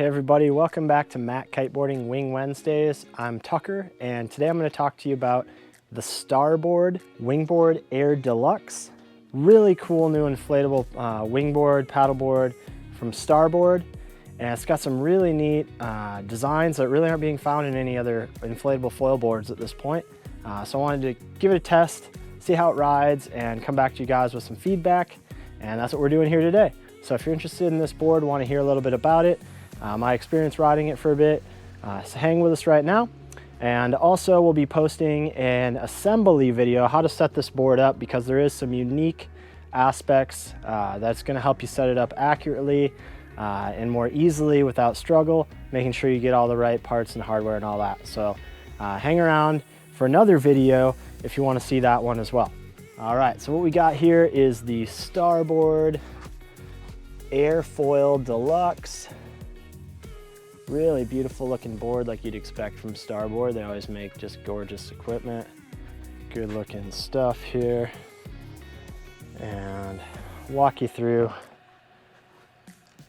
Hey everybody, welcome back to Mac Kiteboarding Wing Wednesdays. I'm Tucker, and today I'm going to talk to you about the Starboard Wingboard Air Deluxe. Really cool new inflatable wingboard, paddleboard from Starboard, and it's got some really neat designs that really aren't being found in any other inflatable foil boards at this point. So I wanted to give it a test, see how it rides, and come back to you guys with some feedback, and that's what we're doing here today. So if you're interested in this board, want to hear a little bit about it, my experience riding it for a bit, so hang with us right now. And also we'll be posting an assembly video, how to set this board up, because there is some unique aspects that's going to help you set it up accurately and more easily without struggle, making sure you get all the right parts and hardware and all that. So hang around for another video if you want to see that one as well. All right, so what we got here is the Starboard Airfoil Deluxe. Really beautiful looking board like you'd expect from Starboard. They always make just gorgeous equipment. Good looking stuff here. And walk you through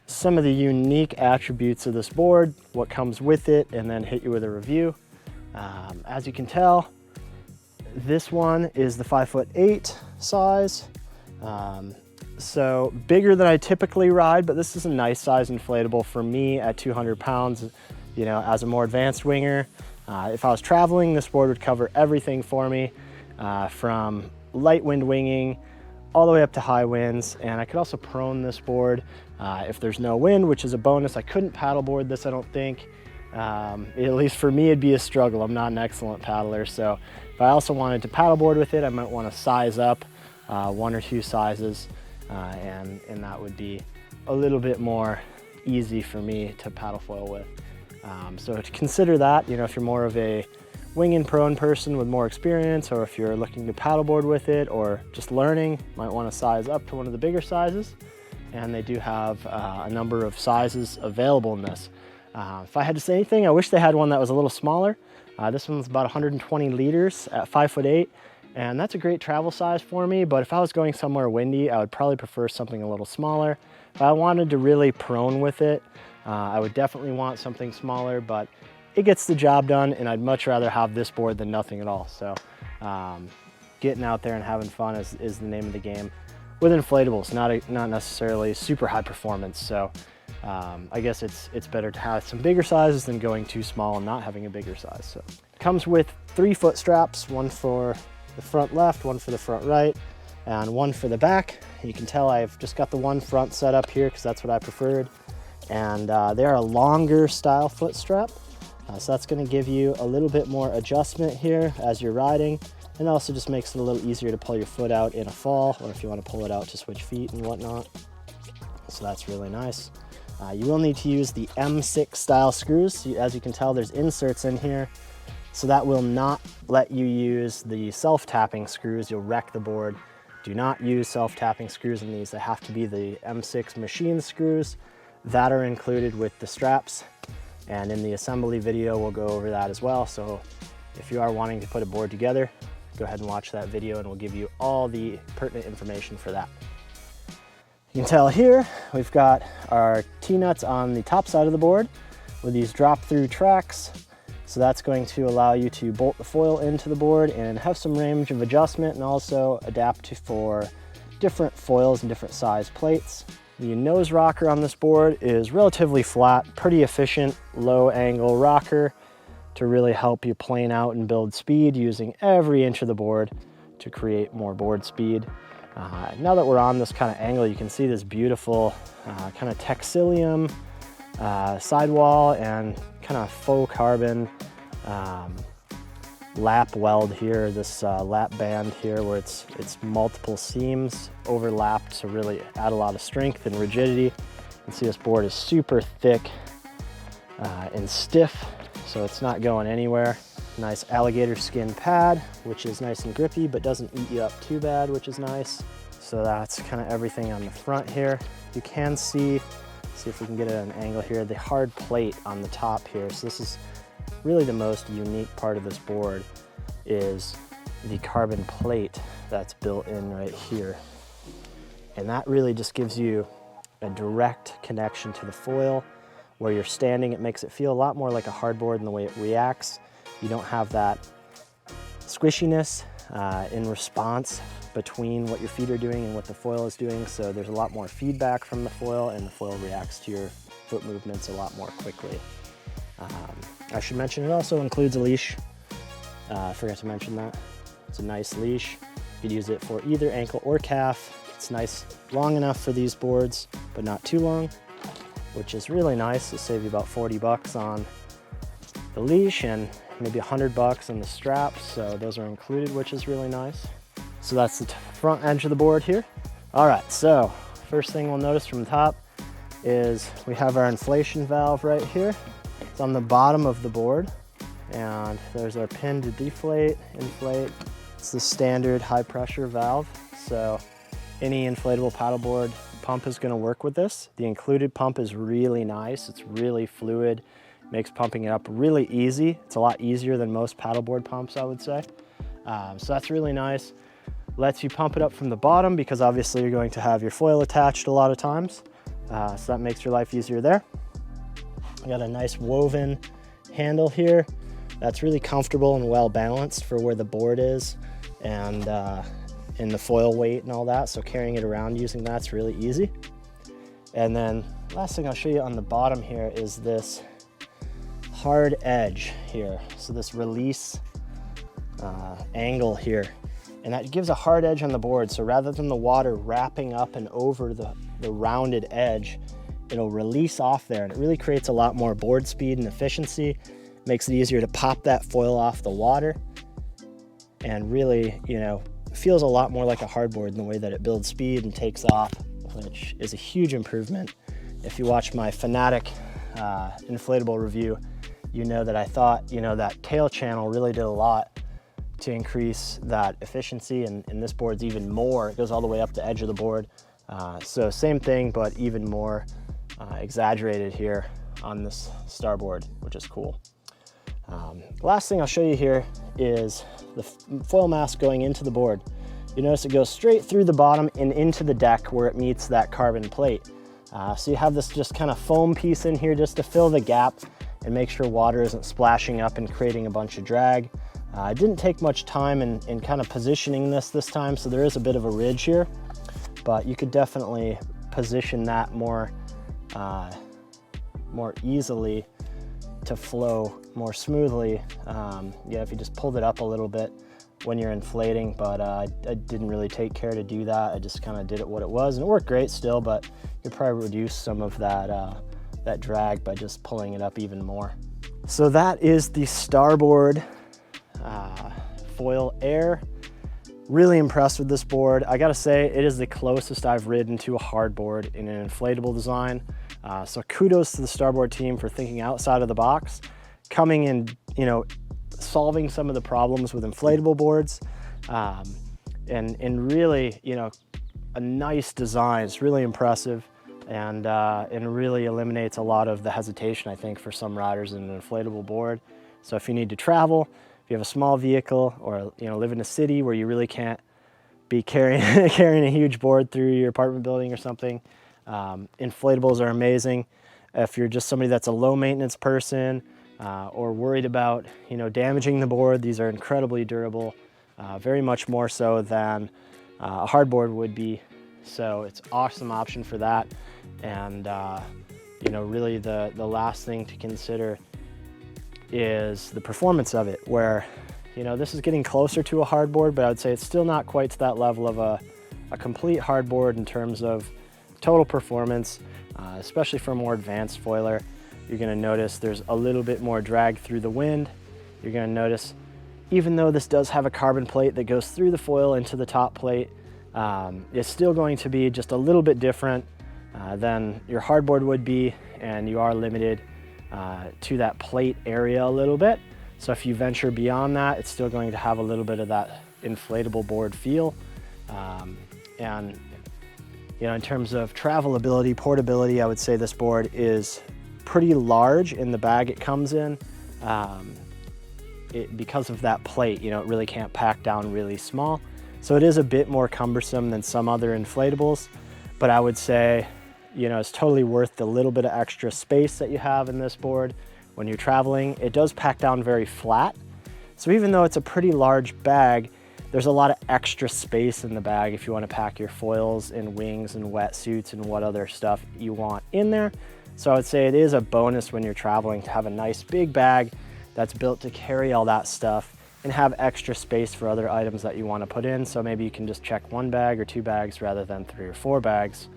some of the unique attributes of this board, what comes with it, and then hit you with a review. As you can tell, this one is the 5'8" size. So bigger than I typically ride, but this is a nice size inflatable for me at 200 pounds. You know, as a more advanced winger, if I was traveling, this board would cover everything for me, from light wind winging all the way up to high winds. And I could also prone this board if there's no wind, which is a bonus. I couldn't paddleboard this, I don't think. At least for me, it'd be a struggle. I'm not an excellent paddler. So if I also wanted to paddleboard with it, I might want to size up 1 or 2 sizes. And that would be a little bit more easy for me to paddle foil with. So to consider that, you know, if you're more of a wing and prone person with more experience, or if you're looking to paddleboard with it or just learning, might want to size up to one of the bigger sizes. And they do have a number of sizes available in this. If I had to say anything, I wish they had one that was a little smaller. This one's about 120 liters at 5'8". And that's a great travel size for me, but if I was going somewhere windy, I would probably prefer something a little smaller. If I wanted to really prone with it, I would definitely want something smaller, but it gets the job done, and I'd much rather have this board than nothing at all. So getting out there and having fun is the name of the game with inflatables, not necessarily super high performance. So I guess it's better to have some bigger sizes than going too small and not having a bigger size. So it comes with 3 foot straps, one for the front left, one for the front right, and one for the back. You can tell I've just got the one front set up here because that's what I preferred. And they're a longer style foot strap. So that's going to give you a little bit more adjustment here as you're riding, and also just makes it a little easier to pull your foot out in a fall, or if you want to pull it out to switch feet and whatnot. So that's really nice. You will need to use the M6 style screws. As you can tell, there's inserts in here. So that will not let you use the self-tapping screws. You'll wreck the board. Do not use self-tapping screws in these. They have to be the M6 machine screws that are included with the straps. And in the assembly video, we'll go over that as well. So if you are wanting to put a board together, go ahead and watch that video and we'll give you all the pertinent information for that. You can tell here, we've got our T-nuts on the top side of the board with these drop-through tracks. So that's going to allow you to bolt the foil into the board and have some range of adjustment, and also adapt for different foils and different size plates. The nose rocker on this board is relatively flat, pretty efficient, low angle rocker to really help you plane out and build speed, using every inch of the board to create more board speed. Now that we're on this kind of angle, you can see this beautiful kind of textilium sidewall and kind of faux carbon lap weld here, this lap band here, where it's multiple seams overlapped to really add a lot of strength and rigidity. You can see this board is super thick and stiff, so it's not going anywhere. Nice alligator skin pad, which is nice and grippy but doesn't eat you up too bad, which is nice. So that's kind of everything on the front here. You can see if we can get it at an angle here, the hard plate on the top here. So this is really the most unique part of this board, is the carbon plate that's built in right here. And that really just gives you a direct connection to the foil where you're standing. It makes it feel a lot more like a hardboard in the way it reacts. You don't have that squishiness in response between what your feet are doing and what the foil is doing. So there's a lot more feedback from the foil, and the foil reacts to your foot movements a lot more quickly. I should mention it also includes a leash. I forgot to mention that. It's a nice leash. You could use it for either ankle or calf. It's nice, long enough for these boards, but not too long, which is really nice. It'll save you about 40 bucks on the leash and maybe 100 bucks on the straps. So those are included, which is really nice. So that's the front edge of the board here. All right, so first thing we'll notice from the top is we have our inflation valve right here. It's on the bottom of the board, and there's our pin to deflate, inflate. It's the standard high pressure valve. So any inflatable paddleboard pump is gonna work with this. The included pump is really nice. It's really fluid, makes pumping it up really easy. It's a lot easier than most paddleboard pumps, I would say. So that's really nice. Lets you pump it up from the bottom because obviously you're going to have your foil attached a lot of times. So that makes your life easier there. I got a nice woven handle here. That's really comfortable and well balanced for where the board is and the foil weight and all that. So carrying it around using that's really easy. And then last thing I'll show you on the bottom here is this hard edge here. So this release angle here. And that gives a hard edge on the board. So rather than the water wrapping up and over the rounded edge, it'll release off there, and it really creates a lot more board speed and efficiency. Makes it easier to pop that foil off the water, and really, you know, feels a lot more like a hardboard in the way that it builds speed and takes off, which is a huge improvement. If you watch my Fanatic inflatable review, you know that I thought, you know, that tail channel really did a lot to increase that efficiency, and this board's even more. It goes all the way up the edge of the board. So same thing, but even more exaggerated here on this Starboard, which is cool. Last thing I'll show you here is the foil mask going into the board. You notice it goes straight through the bottom and into the deck where it meets that carbon plate. So you have this just kind of foam piece in here just to fill the gap and make sure water isn't splashing up and creating a bunch of drag. It didn't take much time in kind of positioning this time, so there is a bit of a ridge here, but you could definitely position that more easily to flow more smoothly. Yeah, if you just pulled it up a little bit when you're inflating, but I didn't really take care to do that. I just kind of did it what it was, and it worked great still, but you'd probably reduce some of that drag by just pulling it up even more. So that is the Starboard Foil Air. Really impressed with this board. I gotta say, it is the closest I've ridden to a hardboard in an inflatable design. So kudos to the Starboard team for thinking outside of the box, coming in, you know, solving some of the problems with inflatable boards, and really, you know, a nice design. It's really impressive, and really eliminates a lot of the hesitation, I think, for some riders in an inflatable board. So if you need to travel, if you have a small vehicle, or, you know, live in a city where you really can't be carrying a huge board through your apartment building or something, inflatables are amazing. If you're just somebody that's a low maintenance person, or worried about, you know, damaging the board, these are incredibly durable, very much more so than a hardboard would be. So it's an awesome option for that. And you know, really the last thing to consider is the performance of it, where, you know, this is getting closer to a hardboard, but I would say it's still not quite to that level of a complete hardboard in terms of total performance, especially for a more advanced foiler. You're gonna notice there's a little bit more drag through the wind. You're gonna notice, even though this does have a carbon plate that goes through the foil into the top plate, it's still going to be just a little bit different than your hardboard would be, and you are limited to that plate area a little bit. So if you venture beyond that, it's still going to have a little bit of that inflatable board feel. And you know, in terms of travelability, portability, I would say this board is pretty large in the bag it comes in. Because of that plate, you know, it really can't pack down really small. So it is a bit more cumbersome than some other inflatables, but I would say you know, it's totally worth the little bit of extra space that you have in this board when you're traveling. It does pack down very flat. So even though it's a pretty large bag, there's a lot of extra space in the bag if you want to pack your foils and wings and wetsuits and what other stuff you want in there. So I would say it is a bonus when you're traveling to have a nice big bag that's built to carry all that stuff and have extra space for other items that you want to put in. So maybe you can just check 1 bag or 2 bags rather than 3 or 4 bags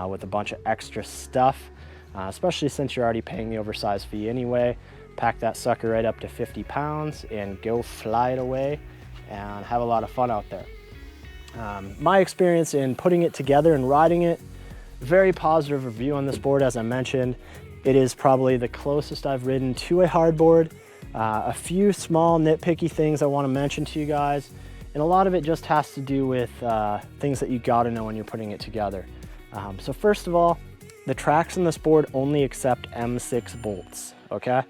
with a bunch of extra stuff, especially since you're already paying the oversized fee anyway. Pack that sucker right up to 50 pounds and go fly it away and have a lot of fun out there. My experience in putting it together and riding it, very positive review on this board. As I mentioned, it is probably the closest I've ridden to a hardboard. A few small nitpicky things I want to mention to you guys, and a lot of it just has to do with things that you got to know when you're putting it together. So first of all, the tracks on this board only accept M6 bolts, okay?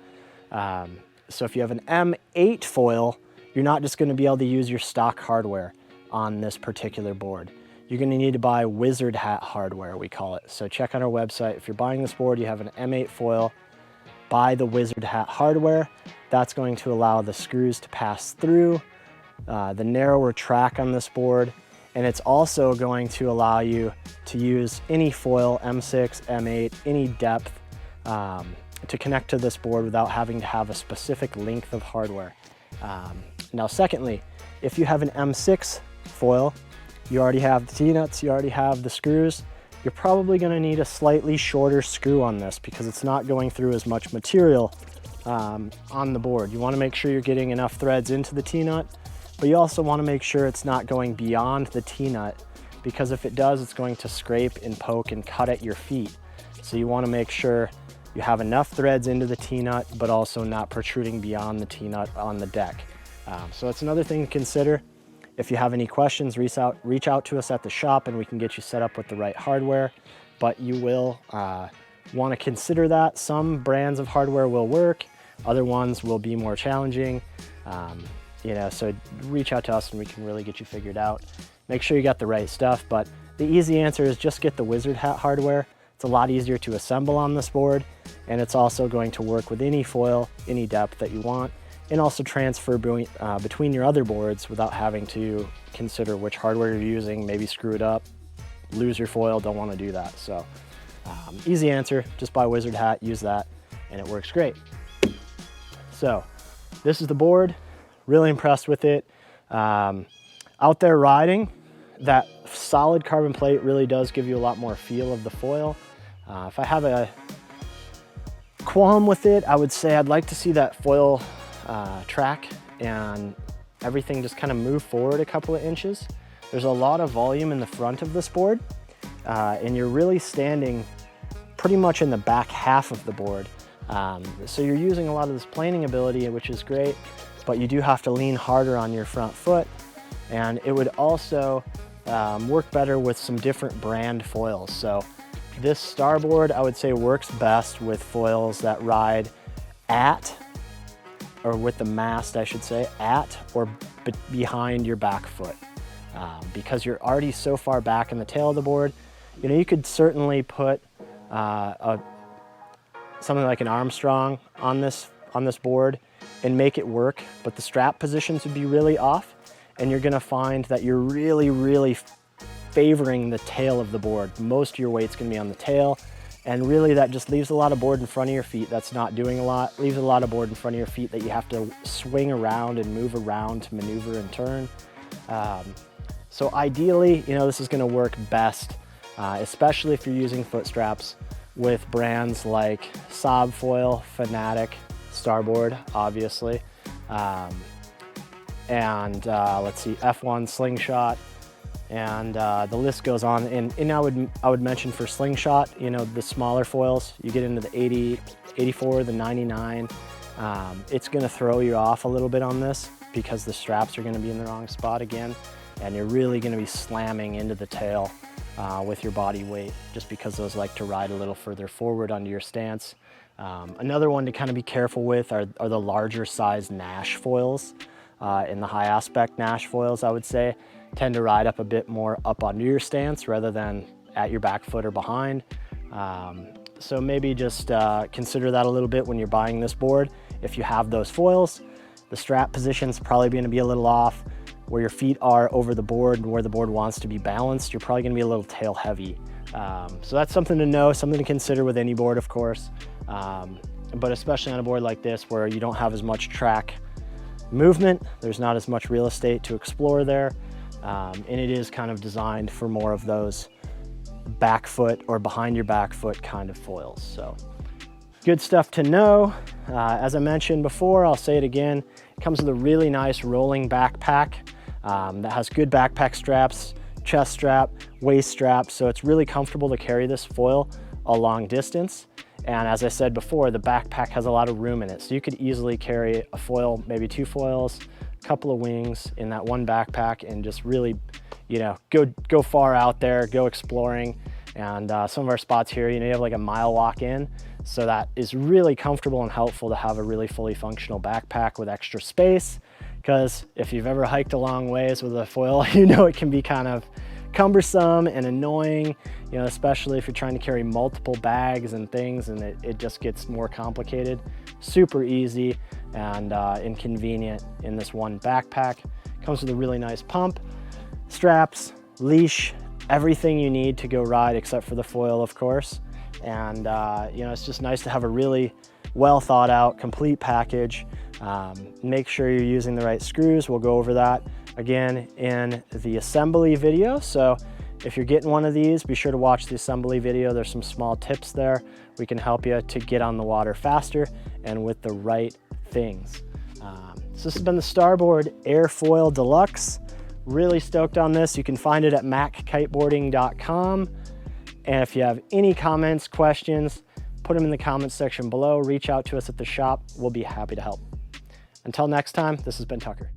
So if you have an M8 foil, you're not just going to be able to use your stock hardware on this particular board. You're going to need to buy wizard hat hardware, we call it. So check on our website. If you're buying this board, you have an M8 foil, buy the wizard hat hardware. That's going to allow the screws to pass through the narrower track on this board. And it's also going to allow you to use any foil, M6, M8, any depth to connect to this board without having to have a specific length of hardware. Now, secondly, if you have an M6 foil, you already have the T-nuts, you already have the screws, you're probably going to need a slightly shorter screw on this because it's not going through as much material on the board. You want to make sure you're getting enough threads into the T-nut, but you also want to make sure it's not going beyond the T-nut, because if it does, it's going to scrape and poke and cut at your feet. So you want to make sure you have enough threads into the T-nut, but also not protruding beyond the T-nut on the deck. So it's another thing to consider. If you have any questions, reach out to us at the shop and we can get you set up with the right hardware, but you will want to consider that. Some brands of hardware will work, other ones will be more challenging. You know, so reach out to us and we can really get you figured out. Make sure you got the right stuff, but the easy answer is just get the wizard hat hardware. It's a lot easier to assemble on this board, and it's also going to work with any foil, any depth that you want, and also transfer between your other boards without having to consider which hardware you're using, maybe screw it up, lose your foil, don't want to do that. So easy answer, just buy wizard hat, use that, and it works great. So this is the board, really impressed with it. Out there riding, that solid carbon plate really does give you a lot more feel of the foil. If I have a qualm with it, I would say I'd like to see that foil track and everything just kind of move forward a couple of inches. There's a lot of volume in the front of this board, and you're really standing pretty much in the back half of the board. So you're using a lot of this planing ability, which is great, but you do have to lean harder on your front foot, and it would also work better with some different brand foils. So this Starboard, I would say, works best with foils that ride at, or with the mast, I should say, at or behind your back foot. Because you're already so far back in the tail of the board, you know, you could certainly put something like an Armstrong on this board and make it work, but the strap positions would be really off, and you're gonna find that you're really favoring the tail of the board. Most of your weight's gonna be on the tail, and really that just leaves a lot of board in front of your feet that's not doing a lot, leaves a lot of board in front of your feet that you have to swing around and move around to maneuver and turn. So ideally, you know, this is gonna work best, especially if you're using foot straps with brands like Saab Foil, Fanatic, Starboard, obviously, and let's see, F1, Slingshot, and the list goes on. And I would mention for Slingshot, you know, the smaller foils, you get into the 80, 84, the 99, it's gonna throw you off a little bit on this because the straps are gonna be in the wrong spot again, and you're really gonna be slamming into the tail with your body weight, just because those like to ride a little further forward onto your stance. Another one to kind of be careful with are the larger size Nash foils. In the high aspect Nash foils, I would say, tend to ride up a bit more up onto your stance rather than at your back foot or behind. So maybe just consider that a little bit when you're buying this board. If you have those foils, the strap position's probably going to be a little off. Where your feet are over the board and where the board wants to be balanced, you're probably going to be a little tail heavy. So that's something to know, something to consider with any board, of course. But especially on a board like this where you don't have as much track movement, there's not as much real estate to explore there. And it is kind of designed for more of those back foot or behind your back foot kind of foils. So good stuff to know. As I mentioned before, I'll say it again, it comes with a really nice rolling backpack that has good backpack straps, chest strap, waist strap, so it's really comfortable to carry this foil a long distance. And as I said before, the backpack has a lot of room in it, so you could easily carry a foil, maybe 2 foils, a couple of wings in that one backpack, and just really, you know, go far out there, go exploring. And some of our spots here, you know, you have like a mile walk in, so that is really comfortable and helpful to have a really fully functional backpack with extra space. Because if you've ever hiked a long ways with a foil, you know it can be kind of cumbersome and annoying, you know, especially if you're trying to carry multiple bags and things, and it just gets more complicated. Super easy and inconvenient in this one backpack. Comes with a really nice pump, straps, leash, everything you need to go ride except for the foil, of course. And you know, it's just nice to have a really well thought out, complete package. Make sure you're using the right screws. We'll go over that again in the assembly video. So if you're getting one of these, be sure to watch the assembly video. There's some small tips there. We can help you to get on the water faster and with the right things. So this has been the Starboard Airfoil Deluxe. Really stoked on this. You can find it at MACkiteboarding.com. And if you have any comments, questions, put them in the comments section below. Reach out to us at the shop. We'll be happy to help. Until next time, this has been Tucker.